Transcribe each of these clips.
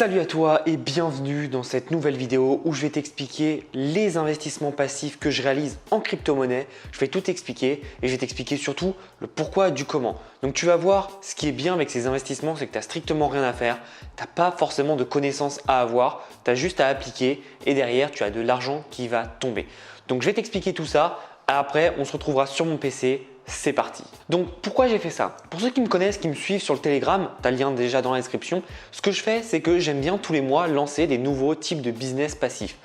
Salut à toi et bienvenue dans cette nouvelle vidéo où je vais t'expliquer les investissements passifs que je réalise en crypto-monnaie. Je vais tout t'expliquer et je vais t'expliquer surtout le pourquoi du comment. Donc tu vas voir, ce qui est bien avec ces investissements, c'est que tu n'as strictement rien à faire. Tu n'as pas forcément de connaissances à avoir, tu as juste à appliquer et derrière tu as de l'argent qui va tomber. Donc je vais t'expliquer tout ça. Après, on se retrouvera sur mon PC. C'est parti. Donc pourquoi j'ai fait ça? Pour ceux qui me connaissent, qui me suivent sur le Telegram, tu as le lien déjà dans la description. Ce que je fais, c'est que j'aime bien tous les mois lancer des nouveaux types de business passifs.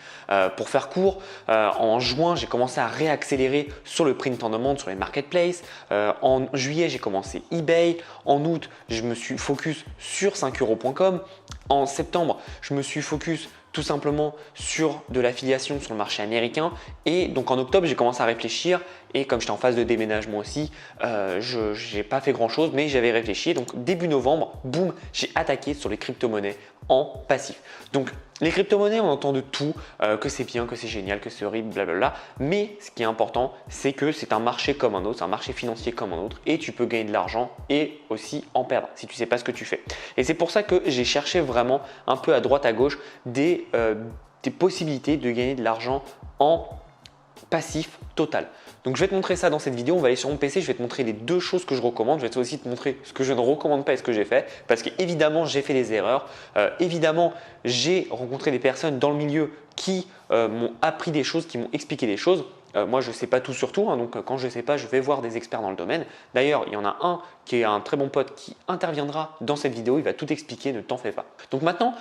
Pour faire court, en juin, j'ai commencé à réaccélérer sur le print on demand, sur les marketplaces. En juillet, j'ai commencé eBay. En août, je me suis focus sur 5euros.com. En septembre, je me suis focus tout simplement sur de l'affiliation sur le marché américain. Et donc en octobre, j'ai commencé à réfléchir et comme j'étais en phase de déménagement aussi, je n'ai pas fait grand chose, mais j'avais réfléchi. Donc début novembre, boum, j'ai attaqué sur les crypto-monnaies en passif. Donc les crypto-monnaies, on entend de tout, que c'est bien, que c'est génial, que c'est horrible, blablabla. Mais ce qui est important, c'est que c'est un marché comme un autre, c'est un marché financier comme un autre et tu peux gagner de l'argent et aussi en perdre si tu ne sais pas ce que tu fais. Et c'est pour ça que j'ai cherché vraiment un peu à droite à gauche des possibilités de gagner de l'argent en passif total. Donc je vais te montrer ça dans cette vidéo, on va aller sur mon PC, je vais te montrer les deux choses que je recommande, je vais aussi te montrer ce que je ne recommande pas et ce que j'ai fait parce qu'évidemment j'ai fait des erreurs, évidemment j'ai rencontré des personnes dans le milieu qui m'ont appris des choses, qui m'ont expliqué des choses. Moi, je ne sais pas tout sur tout, hein, donc quand je ne sais pas, je vais voir des experts dans le domaine. D'ailleurs, il y en a un qui est un très bon pote qui interviendra dans cette vidéo, il va tout expliquer, ne t'en fais pas. Donc maintenant,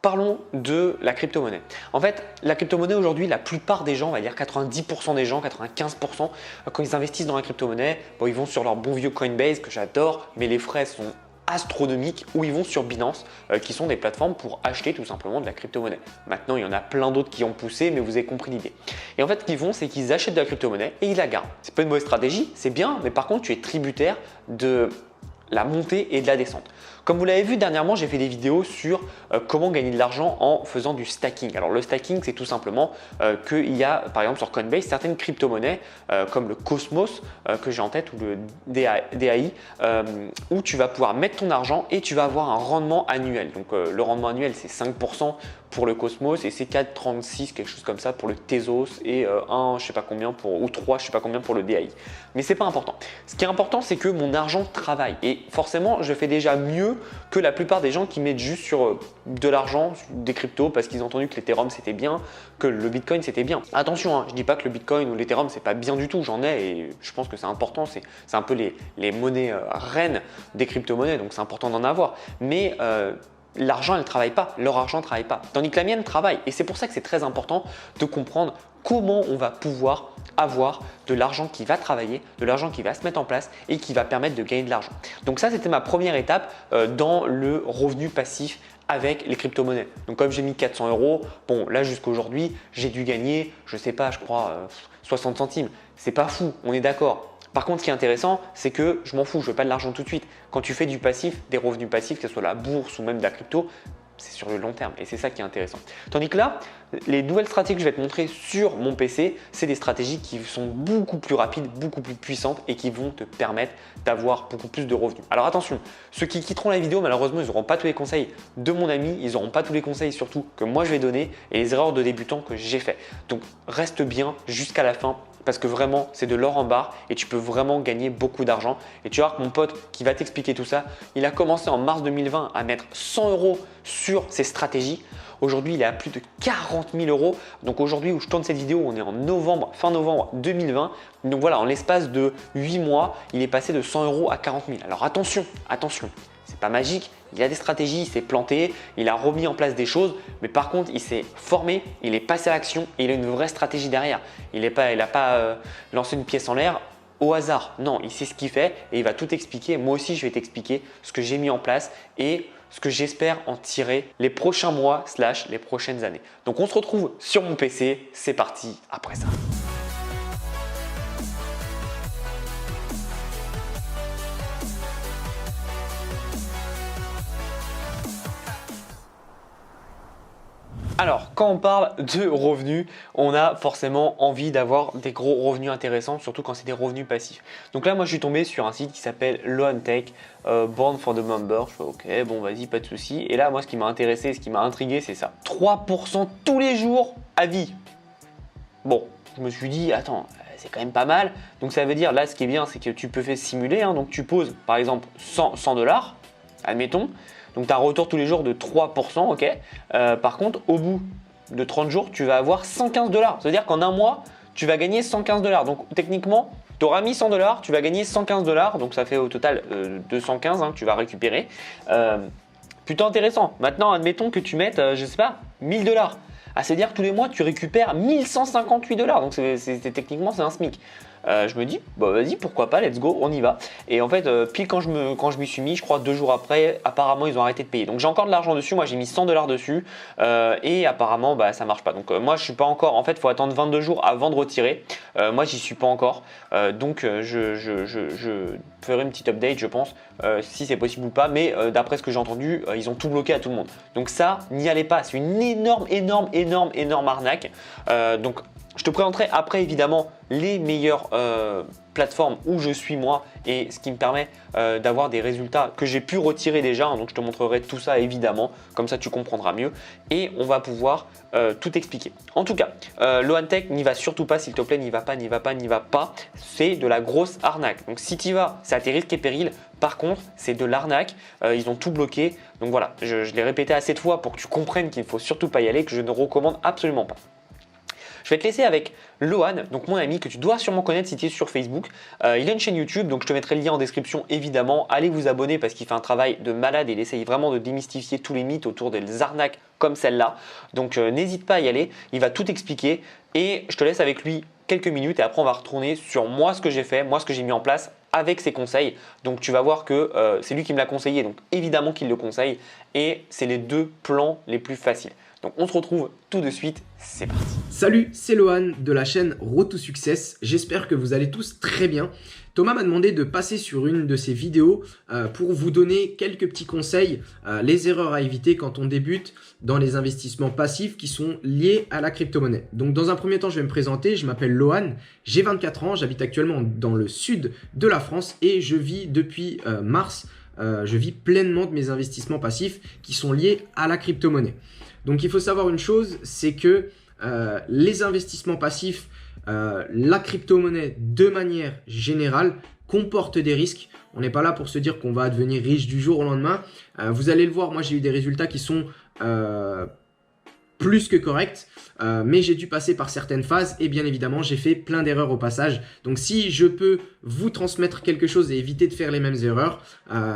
parlons de la crypto-monnaie. En fait, la crypto-monnaie aujourd'hui, la plupart des gens, on va dire 90% des gens, 95%, quand ils investissent dans la crypto-monnaie, bon, ils vont sur leur bon vieux Coinbase que j'adore, mais les frais sont astronomiques, ou ils vont sur Binance qui sont des plateformes pour acheter tout simplement de la crypto-monnaie. Maintenant, il y en a plein d'autres qui ont poussé, mais vous avez compris l'idée. Et en fait, ce qu'ils font, c'est qu'ils achètent de la crypto-monnaie et ils la gardent. C'est pas une mauvaise stratégie, c'est bien, mais par contre, tu es tributaire de la montée et de la descente. Comme vous l'avez vu dernièrement, j'ai fait des vidéos sur comment gagner de l'argent en faisant du stacking. Alors le stacking, c'est tout simplement qu'il y a par exemple sur Coinbase certaines crypto-monnaies comme le Cosmos que j'ai en tête ou le DAI où tu vas pouvoir mettre ton argent et tu vas avoir un rendement annuel. Donc le rendement annuel, c'est 5% pour le Cosmos et c'est 4,36 quelque chose comme ça pour le Tezos et 1 je sais pas combien pour, ou 3 je sais pas combien pour le DAI. Mais c'est pas important. Ce qui est important, c'est que mon argent travaille et forcément je fais déjà mieux que la plupart des gens qui mettent juste sur de l'argent, des cryptos parce qu'ils ont entendu que l'Ethereum c'était bien, que le Bitcoin c'était bien. Attention, hein, je dis pas que le Bitcoin ou l'Ethereum c'est pas bien du tout, j'en ai et je pense que c'est important, c'est un peu les monnaies reines des crypto-monnaies, donc c'est important d'en avoir. Mais l'argent, elle ne travaille pas, leur argent ne travaille pas, tandis que la mienne travaille. Et c'est pour ça que c'est très important de comprendre comment on va pouvoir avoir de l'argent qui va travailler, de l'argent qui va se mettre en place et qui va permettre de gagner de l'argent. Donc ça, c'était ma première étape dans le revenu passif avec les crypto-monnaies. Donc comme j'ai mis 400 €, bon là jusqu'à aujourd'hui, j'ai dû gagner, je sais pas, je crois 60 centimes. C'est pas fou, on est d'accord. Par contre, ce qui est intéressant, c'est que je m'en fous, je veux pas de l'argent tout de suite. Quand tu fais du passif, des revenus passifs, que ce soit la bourse ou même de la crypto, c'est sur le long terme et c'est ça qui est intéressant. Tandis que là, les nouvelles stratégies que je vais te montrer sur mon PC, c'est des stratégies qui sont beaucoup plus rapides, beaucoup plus puissantes et qui vont te permettre d'avoir beaucoup plus de revenus. Alors attention, ceux qui quitteront la vidéo, malheureusement, ils n'auront pas tous les conseils de mon ami, ils n'auront pas tous les conseils surtout que moi je vais donner et les erreurs de débutants que j'ai fait. Donc reste bien jusqu'à la fin parce que vraiment c'est de l'or en barre et tu peux vraiment gagner beaucoup d'argent. Et tu vas voir que mon pote qui va t'expliquer tout ça, il a commencé en mars 2020 à mettre 100 € sur ses stratégies. Aujourd'hui, il est à plus de 40 000 €. Donc aujourd'hui où je tourne cette vidéo, on est en novembre, fin novembre 2020. Donc voilà, en l'espace de 8 mois, il est passé de 100 € à 40 000. Alors attention, attention, c'est pas magique. Il a des stratégies, il s'est planté, il a remis en place des choses, mais par contre, il s'est formé, il est passé à l'action et il a une vraie stratégie derrière. Il n'a pas lancé une pièce en l'air au hasard. Non, il sait ce qu'il fait et il va tout expliquer. Moi aussi, je vais t'expliquer ce que j'ai mis en place et ce que j'espère en tirer les prochains mois / les prochaines années. Donc, on se retrouve sur mon PC. C'est parti après ça. Alors, quand on parle de revenus, on a forcément envie d'avoir des gros revenus intéressants, surtout quand c'est des revenus passifs. Donc là, moi, je suis tombé sur un site qui s'appelle Loantech, Born for the Member. Je fais ok, bon, vas-y, pas de souci. Et là, moi, ce qui m'a intéressé, ce qui m'a intrigué, c'est ça. 3% tous les jours à vie. Bon, je me suis dit, attends, c'est quand même pas mal. Donc ça veut dire, là, ce qui est bien, c'est que tu peux faire simuler. Hein, donc tu poses, par exemple, 100 $, admettons. Donc tu as un retour tous les jours de 3%, ok. Par contre, au bout de 30 jours, tu vas avoir 115 $. C'est-à-dire qu'en un mois, tu vas gagner 115 $. Donc techniquement, tu auras mis 100 $, tu vas gagner 115 $. Donc ça fait au total 215 que tu vas récupérer. Plutôt intéressant. Maintenant, admettons que tu mettes, je sais pas, 1000 $. Ah, c'est-à-dire que tous les mois, tu récupères 1158 $. Donc techniquement, c'est un SMIC. Je me dis, bah vas-y, pourquoi pas, let's go, on y va. Et en fait, pile quand je m'y suis mis, je crois 2 jours après, apparemment, ils ont arrêté de payer. Donc j'ai encore de l'argent dessus, moi j'ai mis 100 $ dessus et apparemment, bah, ça marche pas. Donc moi, je suis pas encore, en fait, il faut attendre 22 jours avant de retirer. Moi, j'y suis pas encore. Donc je ferai une petite update, je pense, si c'est possible ou pas. Mais d'après ce que j'ai entendu, ils ont tout bloqué à tout le monde. Donc ça, n'y allez pas. C'est une énorme arnaque. Donc je te présenterai après évidemment les meilleures plateformes où je suis moi et ce qui me permet d'avoir des résultats que j'ai pu retirer déjà. Donc je te montrerai tout ça évidemment, comme ça tu comprendras mieux et on va pouvoir tout expliquer. En tout cas, Loantech, n'y va surtout pas s'il te plaît, n'y va pas. C'est de la grosse arnaque. Donc si tu y vas, c'est à tes risques et périls. Par contre, c'est de l'arnaque. Ils ont tout bloqué. Donc voilà, je l'ai répété assez de fois pour que tu comprennes qu'il ne faut surtout pas y aller, que je ne recommande absolument pas. Je vais te laisser avec Loan, donc mon ami que tu dois sûrement connaître si tu es sur Facebook. Il a une chaîne YouTube, donc je te mettrai le lien en description évidemment. Allez vous abonner parce qu'il fait un travail de malade et il essaye vraiment de démystifier tous les mythes autour des arnaques comme celle-là. Donc n'hésite pas à y aller, il va tout expliquer et je te laisse avec lui quelques minutes et après on va retourner sur moi ce que j'ai fait, moi ce que j'ai mis en place avec ses conseils. Donc tu vas voir que c'est lui qui me l'a conseillé, donc évidemment qu'il le conseille et c'est les deux plans les plus faciles. Donc on se retrouve tout de suite, c'est parti. Salut, c'est Loan de la chaîne Road to Success. J'espère que vous allez tous très bien. Thomas m'a demandé de passer sur une de ses vidéos pour vous donner quelques petits conseils, les erreurs à éviter quand on débute dans les investissements passifs qui sont liés à la crypto-monnaie. Donc dans un premier temps, je vais me présenter, je m'appelle Loan, j'ai 24 ans, j'habite actuellement dans le sud de la France et je vis depuis mars, je vis pleinement de mes investissements passifs qui sont liés à la crypto-monnaie. Donc il faut savoir une chose, c'est que les investissements passifs, la crypto-monnaie de manière générale comporte des risques. On n'est pas là pour se dire qu'on va devenir riche du jour au lendemain. Vous allez le voir, moi j'ai eu des résultats qui sont plus que corrects, mais j'ai dû passer par certaines phases et bien évidemment j'ai fait plein d'erreurs au passage. Donc si je peux vous transmettre quelque chose et éviter de faire les mêmes erreurs,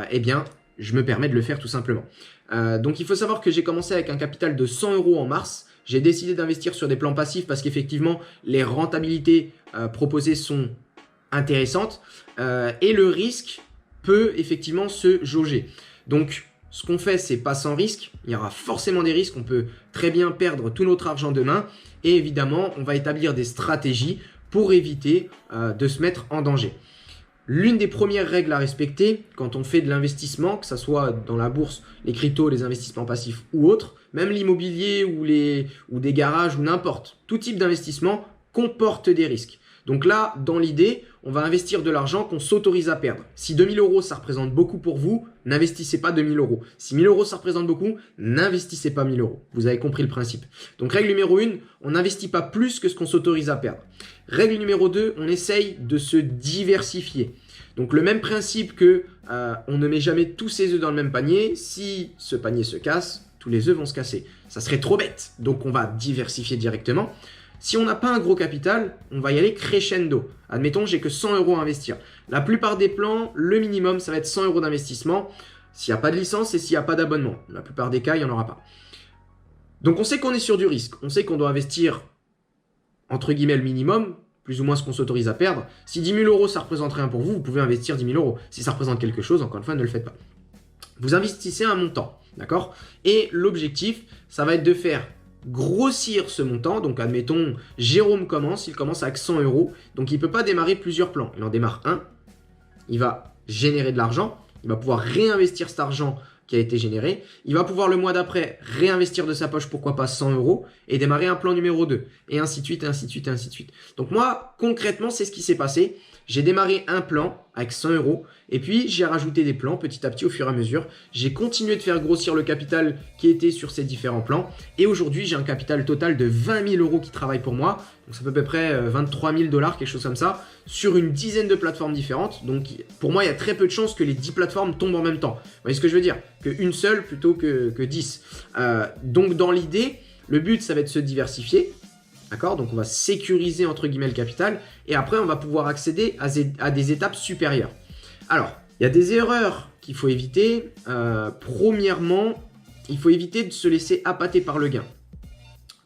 eh bien je me permets de le faire tout simplement. Donc il faut savoir que j'ai commencé avec un capital de 100 € en mars. J'ai décidé d'investir sur des plans passifs parce qu'effectivement les rentabilités proposées sont intéressantes et le risque peut effectivement se jauger. Donc ce qu'on fait, c'est pas sans risque. Il y aura forcément des risques. On peut très bien perdre tout notre argent demain et évidemment on va établir des stratégies pour éviter de se mettre en danger. L'une des premières règles à respecter quand on fait de l'investissement, que ce soit dans la bourse, les cryptos, les investissements passifs ou autres, même l'immobilier ou des garages ou n'importe, tout type d'investissement comporte des risques. Donc là, dans l'idée, on va investir de l'argent qu'on s'autorise à perdre. Si 2000 €, ça représente beaucoup pour vous, n'investissez pas 2000 €. Si 1000 €, ça représente beaucoup, n'investissez pas 1000 €. Vous avez compris le principe. Donc règle numéro 1, on n'investit pas plus que ce qu'on s'autorise à perdre. Règle numéro 2, on essaye de se diversifier. Donc le même principe que on ne met jamais tous ses œufs dans le même panier. Si ce panier se casse, tous les œufs vont se casser. Ça serait trop bête. Donc on va diversifier directement. Si on n'a pas un gros capital, on va y aller crescendo. Admettons, j'ai que 100 € à investir. La plupart des plans, le minimum, ça va être 100 € d'investissement. S'il n'y a pas de licence et s'il n'y a pas d'abonnement. La plupart des cas, il n'y en aura pas. Donc on sait qu'on est sur du risque. On sait qu'on doit investir, entre guillemets, le minimum, plus ou moins ce qu'on s'autorise à perdre. Si 10 000 € ça représente rien pour vous, vous pouvez investir 10 000 €. Si ça représente quelque chose, encore une fois, ne le faites pas. Vous investissez un montant, d'accord? Et l'objectif, ça va être de faire grossir ce montant. Donc admettons, Jérôme commence, il commence avec 100 €. Donc il ne peut pas démarrer plusieurs plans. Il en démarre un, il va générer de l'argent, il va pouvoir réinvestir cet argent qui a été généré. Il va pouvoir le mois d'après réinvestir de sa poche, pourquoi pas 100 € et démarrer un plan numéro 2 et ainsi de suite, ainsi de suite, ainsi de suite. Donc moi, concrètement, c'est ce qui s'est passé. J'ai démarré un plan avec 100 € et puis j'ai rajouté des plans petit à petit au fur et à mesure. J'ai continué de faire grossir le capital qui était sur ces différents plans et aujourd'hui j'ai un capital total de 20 000 € qui travaille pour moi. Donc ça peut à peu près 23 000 $, quelque chose comme ça, sur une dizaine de plateformes différentes. Donc pour moi, il y a très peu de chances que les 10 plateformes tombent en même temps. Vous voyez ce que je veux dire? Qu'une seule plutôt que 10. Donc dans l'idée, le but, ça va être de se diversifier. D'accord? Donc on va sécuriser entre guillemets le capital et après on va pouvoir accéder à des étapes supérieures. Alors, il y a des erreurs qu'il faut éviter. Premièrement, il faut éviter de se laisser appâter par le gain.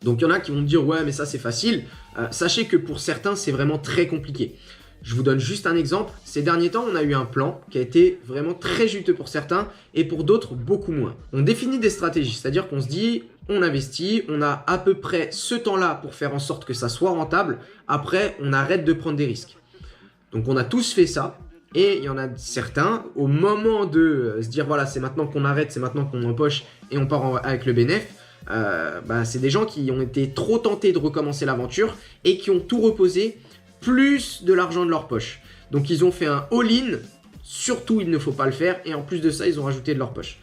Donc il y en a qui vont me dire ouais mais ça c'est facile. Sachez que pour certains c'est vraiment très compliqué. Je vous donne juste un exemple. Ces derniers temps, on a eu un plan qui a été vraiment très juteux pour certains et pour d'autres beaucoup moins. On définit des stratégies, c'est-à-dire qu'on se dit, on investit, on a à peu près ce temps-là pour faire en sorte que ça soit rentable. Après, on arrête de prendre des risques. Donc on a tous fait ça et il y en a certains, au moment de se dire voilà, c'est maintenant qu'on arrête, c'est maintenant qu'on empoche et on part avec le bénéfice. C'est des gens qui ont été trop tentés de recommencer l'aventure et qui ont tout reposé plus de l'argent de leur poche. Donc ils ont fait un all-in, surtout il ne faut pas le faire, et en plus de ça ils ont rajouté de leur poche.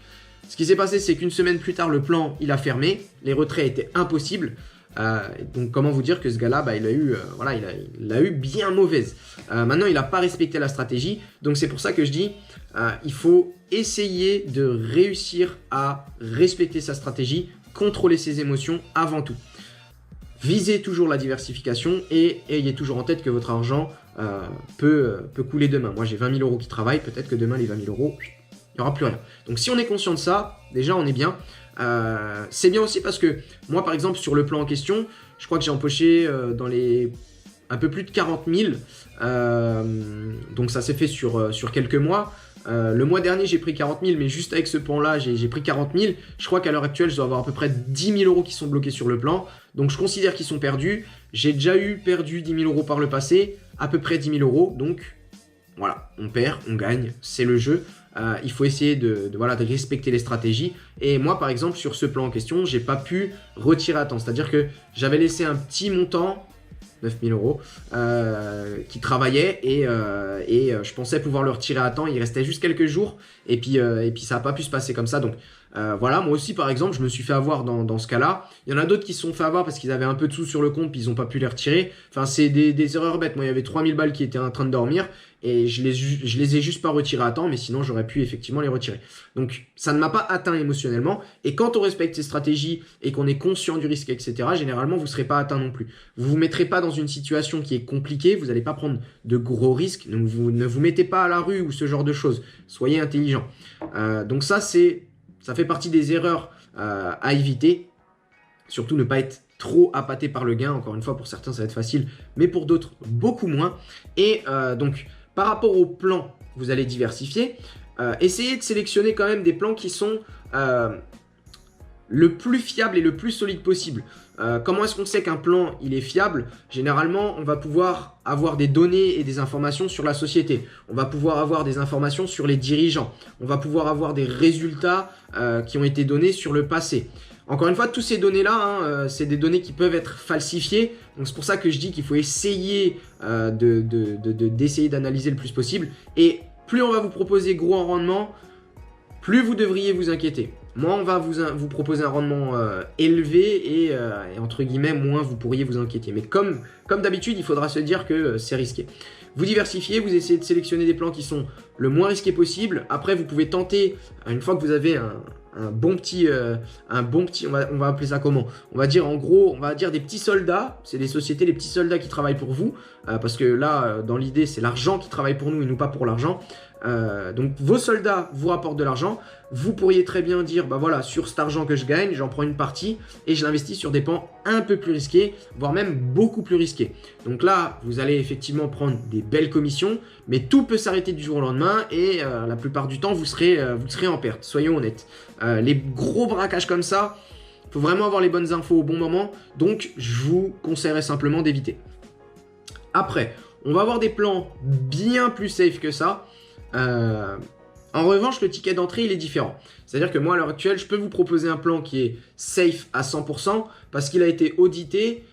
Ce qui s'est passé, c'est qu'une semaine plus tard, le plan il a fermé, les retraits étaient impossibles. Donc comment vous dire que ce gars-là, il a eu bien mauvaise. Maintenant il n'a pas respecté la stratégie, donc c'est pour ça que je dis, il faut essayer de réussir à respecter sa stratégie, contrôler ses émotions avant tout. Visez toujours la diversification et ayez toujours en tête que votre argent peut couler demain. Moi, j'ai 20 000 € qui travaillent. Peut-être que demain, les 20 000 €, il n'y aura plus rien. Donc, si on est conscient de ça, déjà, on est bien. C'est bien aussi parce que moi, par exemple, sur le plan en question, je crois que j'ai empoché dans les un peu plus de 40 000. Donc, ça s'est fait sur quelques mois. Le mois dernier, j'ai pris 40 000, mais juste avec ce plan-là, j'ai pris 40 000. Je crois qu'à l'heure actuelle, je dois avoir à peu près 10 000 € qui sont bloqués sur le plan. Donc, je considère qu'ils sont perdus. J'ai déjà perdu 10 000 € par le passé, à peu près 10 000 €. Donc, voilà, on perd, on gagne, c'est le jeu. Il faut essayer de respecter les stratégies. Et moi, par exemple, sur ce plan en question, j'ai pas pu retirer à temps. C'est-à-dire que j'avais laissé un petit montant, 9 000 € qui travaillait et je pensais pouvoir le retirer à temps. Il restait juste quelques jours et puis ça n'a pas pu se passer comme ça. Donc voilà, moi aussi par exemple, je me suis fait avoir dans ce cas-là. Il y en a d'autres qui se sont fait avoir parce qu'ils avaient un peu de sous sur le compte puis ils n'ont pas pu les retirer. Enfin, c'est des erreurs bêtes. Moi, il y avait 3000 balles qui étaient en train de dormir et je les ai juste pas retirés à temps, mais sinon j'aurais pu effectivement les retirer. Donc ça ne m'a pas atteint émotionnellement. Et quand on respecte ces stratégies et qu'on est conscient du risque, etc., généralement vous ne serez pas atteint non plus. Vous vous mettrez pas dans une situation qui est compliquée, vous n'allez pas prendre de gros risques. Donc vous ne vous mettez pas à la rue ou ce genre de choses. Soyez intelligent. Donc ça fait partie des erreurs à éviter. Surtout ne pas être trop appâté par le gain. Encore une fois, pour certains, ça va être facile, mais pour d'autres, beaucoup moins. Et donc, par rapport au plan, vous allez diversifier. Essayez de sélectionner quand même des plans qui sont le plus fiable et le plus solide possible. Comment est-ce qu'on sait qu'un plan il est fiable? Généralement, on va pouvoir avoir des données et des informations sur la société. On va pouvoir avoir des informations sur les dirigeants. On va pouvoir avoir des résultats qui ont été donnés sur le passé. Encore une fois, toutes ces données-là, c'est des données qui peuvent être falsifiées. Donc c'est pour ça que je dis qu'il faut essayer d'essayer d'analyser le plus possible. Et plus on va vous proposer gros en rendement, plus vous devriez vous inquiéter. Moins on va vous proposer un rendement élevé et entre guillemets, moins vous pourriez vous inquiéter. Mais comme d'habitude, il faudra se dire que c'est risqué. Vous diversifiez, vous essayez de sélectionner des plans qui sont le moins risqués possible. Après, vous pouvez tenter, une fois que vous avez un bon petit, on va appeler ça comment? On va dire en gros, on va dire des petits soldats. C'est des sociétés, les petits soldats qui travaillent pour vous. Parce que là, dans l'idée, c'est l'argent qui travaille pour nous et nous pas pour l'argent. Donc vos soldats vous rapportent de l'argent. Vous pourriez très bien dire, bah voilà, sur cet argent que je gagne, j'en prends une partie et je l'investis sur des pans un peu plus risqués, voire même beaucoup plus risqués. Donc là, vous allez effectivement prendre des belles commissions, mais tout peut s'arrêter du jour au lendemain et la plupart du temps, vous serez en perte, soyons honnêtes. Les gros braquages comme ça, il faut vraiment avoir les bonnes infos au bon moment, donc je vous conseillerais simplement d'éviter. Après, on va avoir des plans bien plus safe que ça. En revanche, le ticket d'entrée, il est différent. C'est-à-dire que moi, à l'heure actuelle, je peux vous proposer un plan qui est safe à 100% parce qu'il a été audité,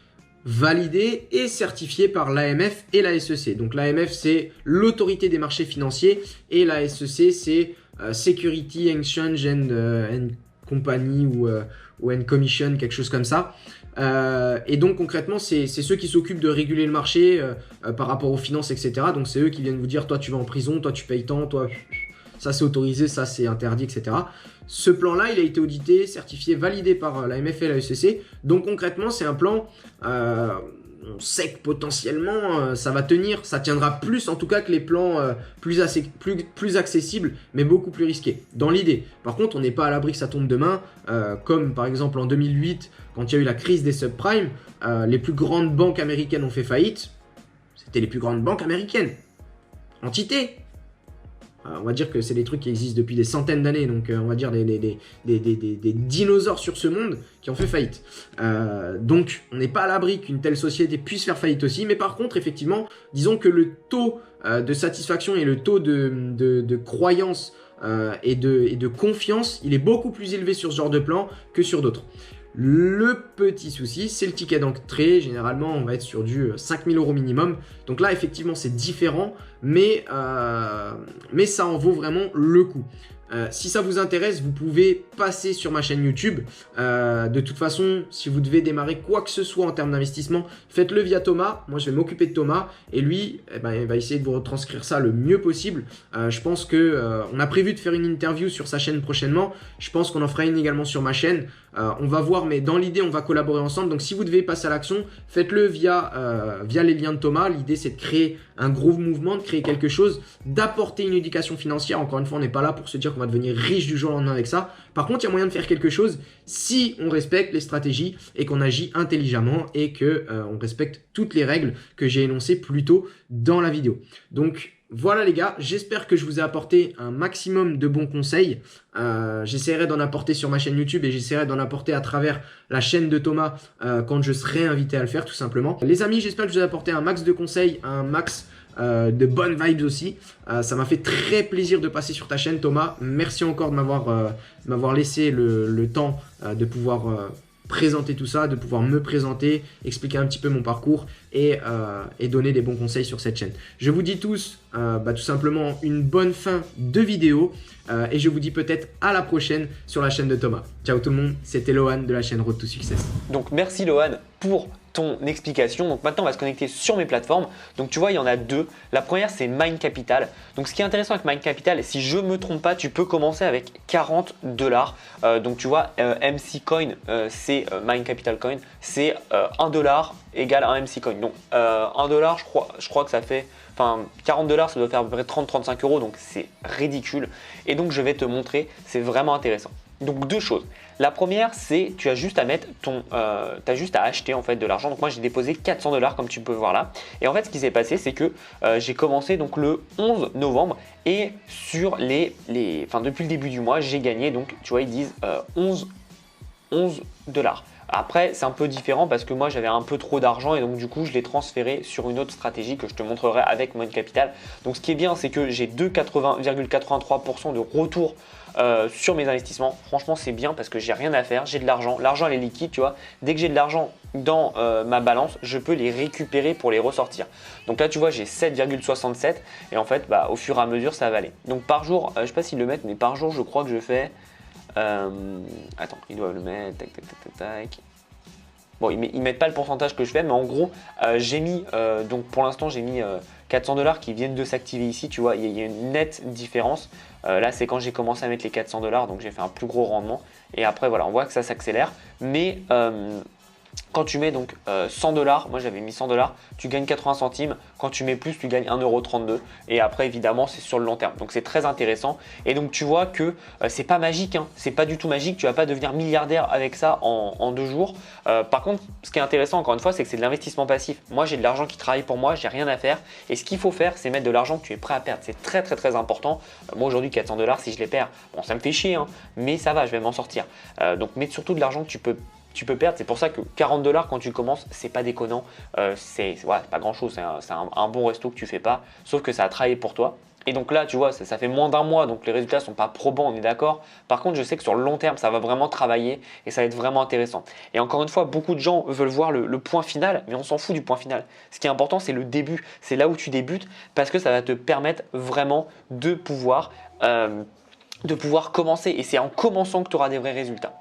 validé et certifié par l'AMF et la SEC. Donc l'AMF, c'est l'autorité des marchés financiers et la SEC, c'est Security Exchange and Company ou and Commission, quelque chose comme ça. Et donc concrètement, c'est ceux qui s'occupent de réguler le marché par rapport aux finances, etc. Donc c'est eux qui viennent vous dire, toi tu vas en prison, toi tu payes tant, toi ça c'est autorisé, ça c'est interdit, etc. Ce plan-là, il a été audité, certifié, validé par l'AMF et la SEC. Donc concrètement, c'est un plan, on sait que potentiellement ça va tenir, ça tiendra plus en tout cas que les plans plus accessibles, mais beaucoup plus risqués, dans l'idée. Par contre, on n'est pas à l'abri que ça tombe demain, comme par exemple en 2008, quand il y a eu la crise des subprimes, les plus grandes banques américaines ont fait faillite. C'était les plus grandes banques américaines. Entités. On va dire que c'est des trucs qui existent depuis des centaines d'années, donc on va dire des dinosaures sur ce monde qui ont fait faillite. Donc on n'est pas à l'abri qu'une telle société puisse faire faillite aussi, mais par contre effectivement, disons que le taux de satisfaction et le taux de croyance et de confiance, il est beaucoup plus élevé sur ce genre de plan que sur d'autres. Le petit souci, c'est le ticket d'entrée. Généralement, on va être sur du 5 000 € minimum. Donc là, effectivement, c'est différent, mais ça en vaut vraiment le coup. Si ça vous intéresse, vous pouvez passer sur ma chaîne YouTube. De toute façon, si vous devez démarrer quoi que ce soit en termes d'investissement, faites-le via Thomas. Moi, je vais m'occuper de Thomas et lui, il va essayer de vous retranscrire ça le mieux possible. Je pense que on a prévu de faire une interview sur sa chaîne prochainement. Je pense qu'on en fera une également sur ma chaîne. On va voir, mais dans l'idée, on va collaborer ensemble. Donc, si vous devez passer à l'action, faites-le via les liens de Thomas. L'idée, c'est de créer un gros mouvement, de créer quelque chose, d'apporter une éducation financière. Encore une fois, on n'est pas là pour se dire qu'on va devenir riche du jour au lendemain avec ça. Par contre, il y a moyen de faire quelque chose si on respecte les stratégies et qu'on agit intelligemment et que on respecte toutes les règles que j'ai énoncées plus tôt dans la vidéo. Donc, voilà les gars, j'espère que je vous ai apporté un maximum de bons conseils. J'essaierai d'en apporter sur ma chaîne YouTube et j'essaierai d'en apporter à travers la chaîne de Thomas quand je serai invité à le faire tout simplement. Les amis, j'espère que je vous ai apporté un max de conseils, un max de bonnes vibes aussi. Ça m'a fait très plaisir de passer sur ta chaîne Thomas. Merci encore de m'avoir laissé le temps de pouvoir présenter tout ça, de pouvoir me présenter, expliquer un petit peu mon parcours et donner des bons conseils sur cette chaîne. Je vous dis tous tout simplement une bonne fin de vidéo et je vous dis peut-être à la prochaine sur la chaîne de Thomas. Ciao tout le monde, c'était Lohan de la chaîne Road to Success. Donc merci Lohan pour ton explication. Donc maintenant on va se connecter sur mes plateformes. Donc tu vois, il y en a deux. La première c'est Mind Capital. Donc ce qui est intéressant avec Mind Capital, si je me trompe pas, tu peux commencer avec 40 $. Donc tu vois, MC Coin, c'est Mind Capital Coin, c'est 1 $ égale 1 MC Coin. Donc 1 $, je crois que ça fait, enfin 40 $, ça doit faire à peu près 30-35 €. Donc c'est ridicule. Et donc je vais te montrer, c'est vraiment intéressant. Donc deux choses. La première, c'est tu as juste à mettre t'as juste à acheter en fait de l'argent. Donc moi j'ai déposé 400 $ comme tu peux voir là. Et en fait ce qui s'est passé, c'est que j'ai commencé donc le 11 novembre et sur depuis le début du mois, j'ai gagné, donc tu vois ils disent 11 $. Après, c'est un peu différent parce que moi j'avais un peu trop d'argent et donc du coup je l'ai transféré sur une autre stratégie que je te montrerai avec Mind Capital. Donc ce qui est bien, c'est que j'ai 2,83% de retour sur mes investissements. Franchement c'est bien parce que j'ai rien à faire, j'ai de l'argent, l'argent elle est liquide, tu vois. Dès que j'ai de l'argent dans ma balance, je peux les récupérer pour les ressortir. Donc là tu vois j'ai 7,67 et en fait au fur et à mesure ça va aller. Donc par jour, je sais pas s'ils le mettent, mais par jour je crois que je fais attends, ils doivent le mettre, tac tac tac tac tac. Bon, ils mettent pas le pourcentage que je fais, mais en gros, j'ai mis, donc pour l'instant, j'ai mis 400 $ qui viennent de s'activer ici. Tu vois, il y a une nette différence. Là, c'est quand j'ai commencé à mettre les 400 $, donc j'ai fait un plus gros rendement. Et après, voilà, on voit que ça s'accélère. Mais quand tu mets donc 100 $, moi j'avais mis 100 $, tu gagnes 80 centimes. Quand tu mets plus, tu gagnes 1,32 €. Et après, évidemment, c'est sur le long terme. Donc c'est très intéressant. Et donc tu vois que c'est pas magique, hein. C'est pas du tout magique. Tu vas pas devenir milliardaire avec ça en 2 jours. Par contre, ce qui est intéressant, encore une fois, c'est que c'est de l'investissement passif. Moi, j'ai de l'argent qui travaille pour moi, j'ai rien à faire. Et ce qu'il faut faire, c'est mettre de l'argent que tu es prêt à perdre. C'est très très très important. Moi aujourd'hui, 400 $, si je les perds, bon, ça me fait chier, hein, mais ça va, je vais m'en sortir. Donc mets surtout de l'argent que tu peux perdre. C'est pour ça que 40 $ quand tu commences, c'est pas déconnant. C'est pas grand chose, c'est un bon resto que tu fais pas, sauf que ça a travaillé pour toi. Et donc là, tu vois, ça fait moins d'un mois, donc les résultats ne sont pas probants, on est d'accord. Par contre, je sais que sur le long terme, ça va vraiment travailler et ça va être vraiment intéressant. Et encore une fois, beaucoup de gens veulent voir le point final, mais on s'en fout du point final. Ce qui est important, c'est le début. C'est là où tu débutes parce que ça va te permettre vraiment de pouvoir commencer. Et c'est en commençant que tu auras des vrais résultats.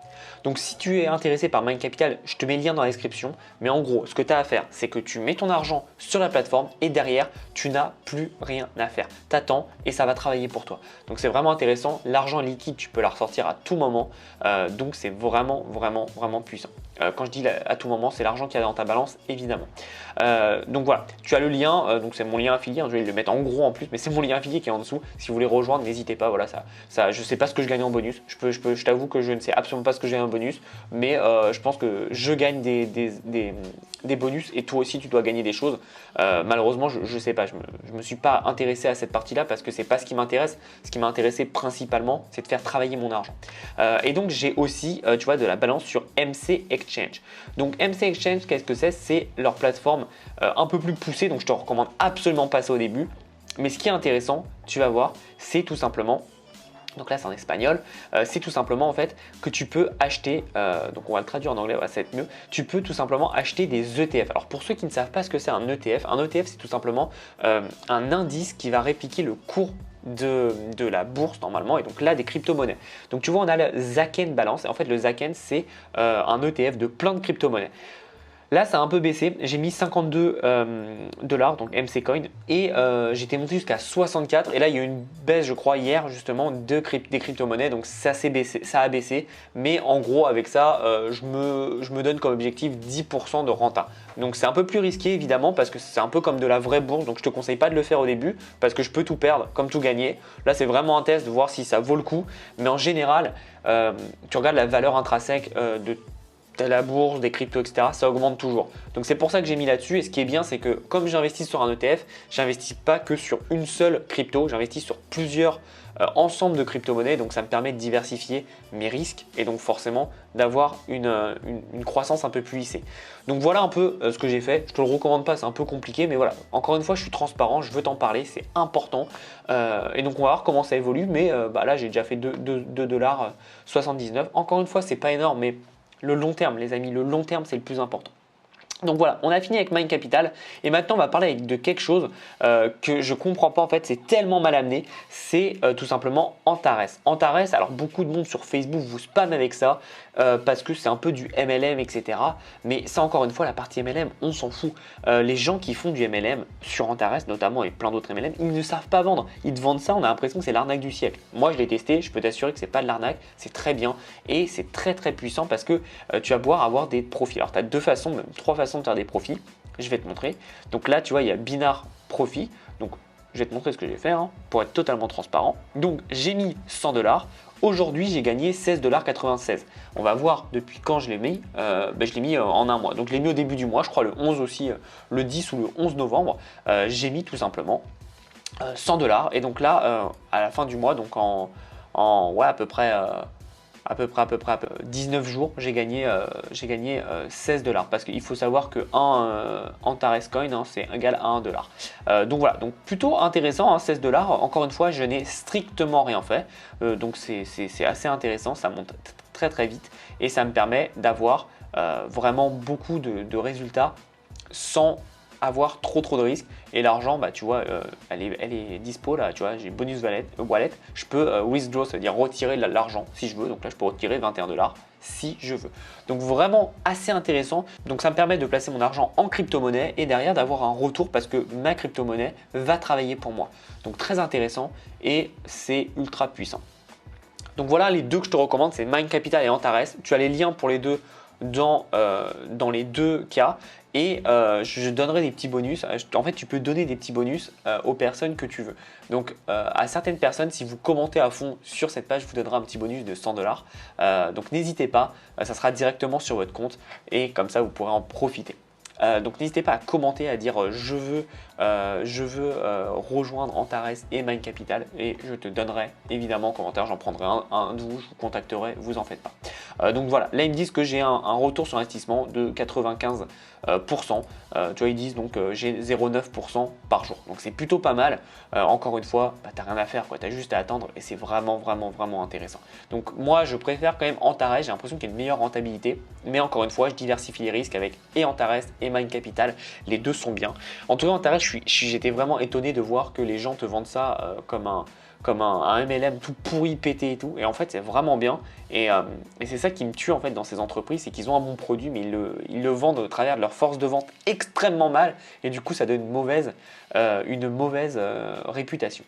Donc si tu es intéressé par Mind Capital, je te mets le lien dans la description. Mais en gros, ce que tu as à faire, c'est que tu mets ton argent sur la plateforme et derrière, tu n'as plus rien à faire. Tu attends et ça va travailler pour toi. Donc c'est vraiment intéressant. L'argent liquide, tu peux la ressortir à tout moment. Donc c'est vraiment, vraiment, vraiment puissant. Quand je dis à tout moment, c'est l'argent qu'il y a dans ta balance, évidemment. Donc voilà, tu as le lien, donc c'est mon lien affilié, je vais le mettre en gros en plus, mais c'est mon lien affilié qui est en dessous. Si vous voulez rejoindre, n'hésitez pas, voilà, je ne sais pas ce que je gagne en bonus, je t'avoue que je ne sais absolument pas ce que je gagne en bonus, mais je pense que je gagne des bonus et toi aussi tu dois gagner des choses. Malheureusement, je ne sais pas, je me suis pas intéressé à cette partie-là parce que c'est pas ce qui m'intéresse. Ce qui m'a intéressé principalement, c'est de faire travailler mon argent. Et donc j'ai aussi, tu vois, de la balance sur MC Exchange. Donc MC Exchange, qu'est-ce que c'est? C'est leur plateforme un peu plus poussée, donc je te recommande absolument pas ça au début. Mais ce qui est intéressant, tu vas voir, c'est tout simplement, donc là c'est en espagnol, c'est tout simplement en fait que tu peux acheter, donc on va le traduire en anglais, ça va être mieux, tu peux tout simplement acheter des ETF. Alors pour ceux qui ne savent pas ce que c'est un ETF c'est tout simplement un indice qui va répliquer le cours de la bourse normalement et donc là des crypto-monnaies. Donc tu vois on a le Zaken Balance et en fait le Zaken c'est un ETF de plein de crypto-monnaies. Là, ça a un peu baissé. J'ai mis 52 $, donc MC Coin, et j'étais monté jusqu'à 64. Et là, il y a eu une baisse, je crois, hier, justement, des crypto-monnaies. Donc, ça a baissé. Mais en gros, avec ça, je me donne comme objectif 10% de renta. Donc, c'est un peu plus risqué, évidemment, parce que c'est un peu comme de la vraie bourse. Donc, je ne te conseille pas de le faire au début, parce que je peux tout perdre, comme tout gagner. Là, c'est vraiment un test de voir si ça vaut le coup. Mais en général, tu regardes la valeur intrinsèque de la bourse, des cryptos, etc., ça augmente toujours. Donc c'est pour ça que j'ai mis là-dessus. Et ce qui est bien, c'est que comme j'investis sur un ETF, j'investis pas que sur une seule crypto, j'investis sur plusieurs ensembles de crypto-monnaies. Donc ça me permet de diversifier mes risques et donc forcément d'avoir une croissance un peu plus lissée. Donc voilà un peu ce que j'ai fait. Je te le recommande pas, c'est un peu compliqué, mais voilà. Encore une fois, je suis transparent, je veux t'en parler, c'est important. Et donc on va voir comment ça évolue. Mais là, j'ai déjà fait 2,79 $. Encore une fois, c'est pas énorme, mais le long terme, les amis, le long terme, c'est le plus important. Donc voilà, on a fini avec Mind Capital et maintenant on va parler de quelque chose que je comprends pas en fait, c'est tellement mal amené, c'est tout simplement Antares. Antares, alors beaucoup de monde sur Facebook vous spamme avec ça parce que c'est un peu du MLM, etc. Mais ça encore une fois, la partie MLM, on s'en fout. Les gens qui font du MLM sur Antares notamment et plein d'autres MLM, ils ne savent pas vendre. Ils te vendent ça, on a l'impression que c'est l'arnaque du siècle. Moi je l'ai testé, je peux t'assurer que c'est pas de l'arnaque, c'est très bien et c'est très très puissant parce que tu vas pouvoir avoir des profits. Alors tu as deux façons, même trois façons de faire des profits, je vais te montrer. Donc là tu vois il y a Binar Profit, donc je vais te montrer ce que je vais faire pour être totalement transparent. Donc j'ai mis 100 $, aujourd'hui j'ai gagné 16,96 $. On va voir depuis quand je l'ai mis, je l'ai mis en un mois, donc je l'ai mis au début du mois, je crois le 11 aussi, le 10 ou le 11 novembre, j'ai mis tout simplement 100 $. Et donc là à la fin du mois, donc en ouais, à peu près 19 jours, j'ai gagné 16 $. Parce qu'il faut savoir que un Antares Coin, c'est égal à 1 $. Donc voilà, donc plutôt intéressant, 16 $. Encore une fois, je n'ai strictement rien fait. Donc c'est assez intéressant, ça monte très très vite et ça me permet d'avoir vraiment beaucoup de résultats sans avoir trop de risques. Et l'argent, tu vois, elle est dispo là, tu vois, j'ai bonus wallet, je peux withdraw, ça veut dire retirer l'argent si je veux. Donc là je peux retirer 21 $ si je veux. Donc vraiment assez intéressant. Donc ça me permet de placer mon argent en crypto-monnaie et derrière d'avoir un retour parce que ma crypto-monnaie va travailler pour moi. Donc très intéressant et c'est ultra puissant. Donc voilà les deux que je te recommande, c'est Mind Capital et Antares. Tu as les liens pour les deux dans les deux cas. Et je donnerai des petits bonus. En fait, tu peux donner des petits bonus aux personnes que tu veux. Donc, à certaines personnes, si vous commentez à fond sur cette page, je vous donnerai un petit bonus de 100 $. Donc, n'hésitez pas. Ça sera directement sur votre compte et comme ça, vous pourrez en profiter. Donc n'hésitez pas à commenter, à dire je veux je veux rejoindre Antares et Mind Capital, et je te donnerai évidemment en commentaire, j'en prendrai un de vous, je vous contacterai, vous en faites pas. Donc voilà, là ils me disent que j'ai un retour sur investissement de 95%. Tu vois, ils disent donc j'ai 0,9% par jour, donc c'est plutôt pas mal. Encore une fois, bah, t'as rien à faire, tu as juste à attendre, et c'est vraiment intéressant. Donc moi je préfère quand même Antares, j'ai l'impression qu'il y a une meilleure rentabilité, mais encore une fois je diversifie les risques avec et Antares et Mind Capital, les deux sont bien. En tout cas Antares, j'étais vraiment étonné de voir que les gens te vendent ça comme un MLM tout pourri, pété et tout, et en fait c'est vraiment bien, et c'est ça qui me tue en fait dans ces entreprises, c'est qu'ils ont un bon produit mais ils le vendent au travers de leur force de vente extrêmement mal, et du coup ça donne une mauvaise réputation.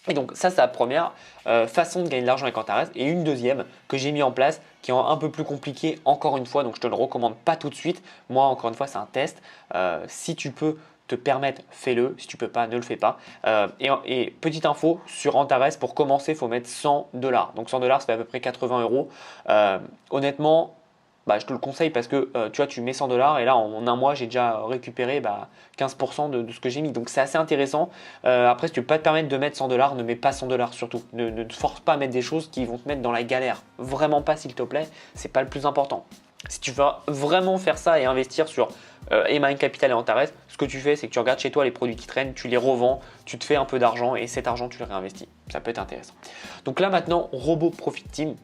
Et donc ça c'est la première façon de gagner de l'argent avec Antares, et une deuxième que j'ai mis en place qui est un peu plus compliquée encore une fois, donc je te le recommande pas tout de suite. Moi encore une fois c'est un test, si tu peux te permettre, fais-le. Si tu peux pas, ne le fais pas. Et petite info sur Antares, pour commencer, il faut mettre 100 $. Donc 100 $, ça fait à peu près 80 euros. Honnêtement, bah, je te le conseille parce que tu vois, tu mets 100 $ et là en un mois, j'ai déjà récupéré 15% de ce que j'ai mis. Donc c'est assez intéressant. Après, si tu ne peux pas te permettre de mettre 100 $, ne mets pas 100 $ surtout. Ne te force pas à mettre des choses qui vont te mettre dans la galère. Vraiment pas, s'il te plaît. C'est pas le plus important. Si tu veux vraiment faire ça et investir sur Mind Capital et Antares, ce que tu fais, c'est que tu regardes chez toi les produits qui traînent, tu les revends, tu te fais un peu d'argent et cet argent, tu le réinvestis. Ça peut être intéressant. Donc là maintenant, Robot Profit Team,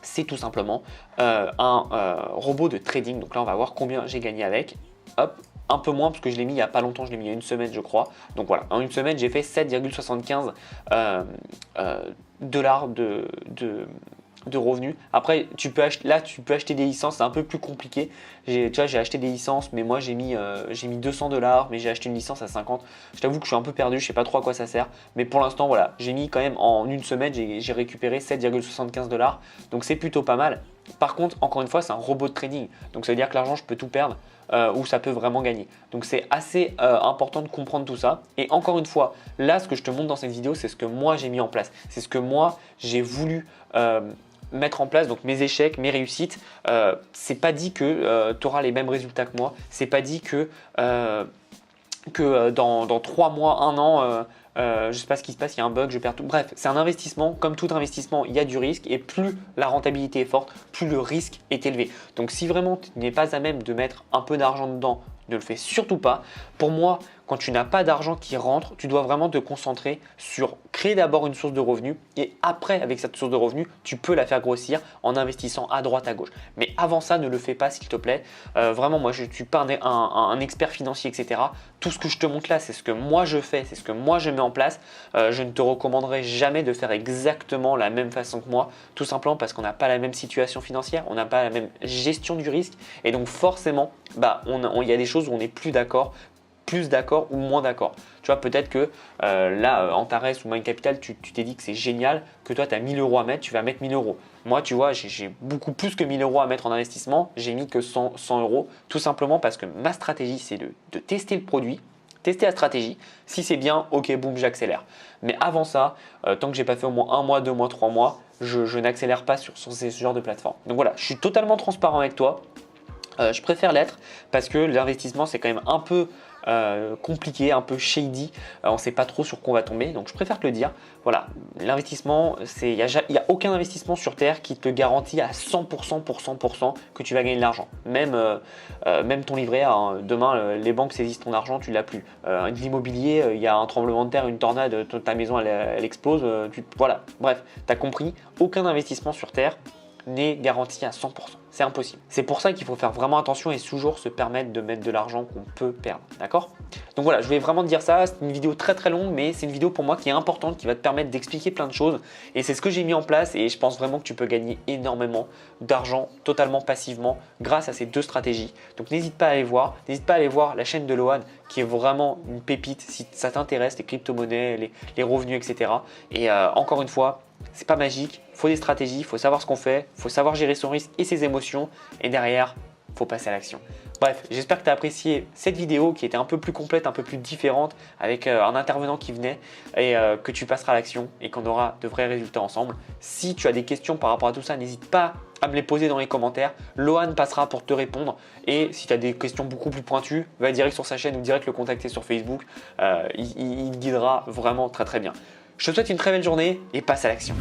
c'est tout simplement un robot de trading. Donc là, on va voir combien j'ai gagné avec. Hop, un peu moins parce que je l'ai mis il n'y a pas longtemps, je l'ai mis il y a une semaine, je crois. Donc voilà, en une semaine, j'ai fait 7,75 dollars de revenus. Après, tu peux acheter des licences, c'est un peu plus compliqué. Tu vois, j'ai acheté des licences, mais moi j'ai mis 200 $, mais j'ai acheté une licence à 50. Je t'avoue que je suis un peu perdu, je sais pas trop à quoi ça sert. Mais pour l'instant, voilà, j'ai mis quand même en une semaine, j'ai récupéré 7,75 $. Donc c'est plutôt pas mal. Par contre, encore une fois, c'est un robot de trading. Donc ça veut dire que l'argent, je peux tout perdre ou ça peut vraiment gagner. Donc c'est assez important de comprendre tout ça. Et encore une fois, là, ce que je te montre dans cette vidéo, c'est ce que moi j'ai mis en place. C'est ce que moi j'ai voulu mettre en place, donc mes échecs, mes réussites. C'est pas dit que tu auras les mêmes résultats que moi. C'est pas dit que dans 3 mois, 1 an, je sais pas ce qui se passe, il y a un bug, je perds tout. Bref, c'est un investissement. Comme tout investissement, il y a du risque, et plus la rentabilité est forte, plus le risque est élevé. Donc si vraiment tu n'es pas à même de mettre un peu d'argent dedans, ne le fais surtout pas. Pour moi, quand tu n'as pas d'argent qui rentre, tu dois vraiment te concentrer sur créer d'abord une source de revenus, et après, avec cette source de revenus, tu peux la faire grossir en investissant à droite, à gauche. Mais avant ça, ne le fais pas, s'il te plaît. Vraiment, moi, je ne suis pas un expert financier, etc. Tout ce que je te montre là, c'est ce que moi je fais, c'est ce que moi je mets en place. Je ne te recommanderai jamais de faire exactement la même façon que moi, tout simplement parce qu'on n'a pas la même situation financière, on n'a pas la même gestion du risque, et donc forcément, il y a des choses où on n'est plus d'accord ou moins d'accord. Tu vois, peut-être que là, Antares ou Mind Capital, tu t'es dit que c'est génial, que toi tu as 1000 € à mettre, tu vas mettre 1000 €. Moi, tu vois, j'ai beaucoup plus que 1000 € à mettre en investissement, j'ai mis que 100 €, tout simplement parce que ma stratégie, c'est de tester le produit, tester la stratégie. Si c'est bien, ok, boum, j'accélère. Mais avant ça, tant que j'ai pas fait au moins 1 mois, 2 mois, 3 mois, je n'accélère pas sur ce genre de plateforme. Donc voilà, je suis totalement transparent avec toi. Je préfère l'être parce que l'investissement, c'est quand même un peu compliqué, un peu shady. On ne sait pas trop sur quoi on va tomber, donc je préfère te le dire. Voilà, l'investissement, il n'y a aucun investissement sur Terre qui te garantit à 100% que tu vas gagner de l'argent. Même ton livret A, hein. Demain, les banques saisissent ton argent, tu ne l'as plus. L'immobilier, il y a un tremblement de terre, une tornade, ta maison elle explose. Voilà, bref, tu as compris, aucun investissement sur Terre n'est garanti à 100%. C'est impossible. C'est pour ça qu'il faut faire vraiment attention et toujours se permettre de mettre de l'argent qu'on peut perdre. D'accord? Donc voilà, je voulais vraiment te dire ça. C'est une vidéo très très longue, mais c'est une vidéo pour moi qui est importante, qui va te permettre d'expliquer plein de choses. Et c'est ce que j'ai mis en place, et je pense vraiment que tu peux gagner énormément d'argent totalement passivement grâce à ces deux stratégies. Donc n'hésite pas à aller voir. N'hésite pas à aller voir la chaîne de Lohan qui est vraiment une pépite si ça t'intéresse, les crypto-monnaies, les revenus, etc. Et encore une fois, c'est pas magique, il faut des stratégies, il faut savoir ce qu'on fait, il faut savoir gérer son risque et ses émotions, et derrière, il faut passer à l'action. Bref, j'espère que tu as apprécié cette vidéo qui était un peu plus complète, un peu plus différente, avec un intervenant qui venait, et que tu passeras à l'action et qu'on aura de vrais résultats ensemble. Si tu as des questions par rapport à tout ça, n'hésite pas à me les poser dans les commentaires. Lohan passera pour te répondre et si tu as des questions beaucoup plus pointues, va direct sur sa chaîne ou direct le contacter sur Facebook. Il te guidera vraiment très très bien. Je te souhaite une très belle journée et passe à l'action.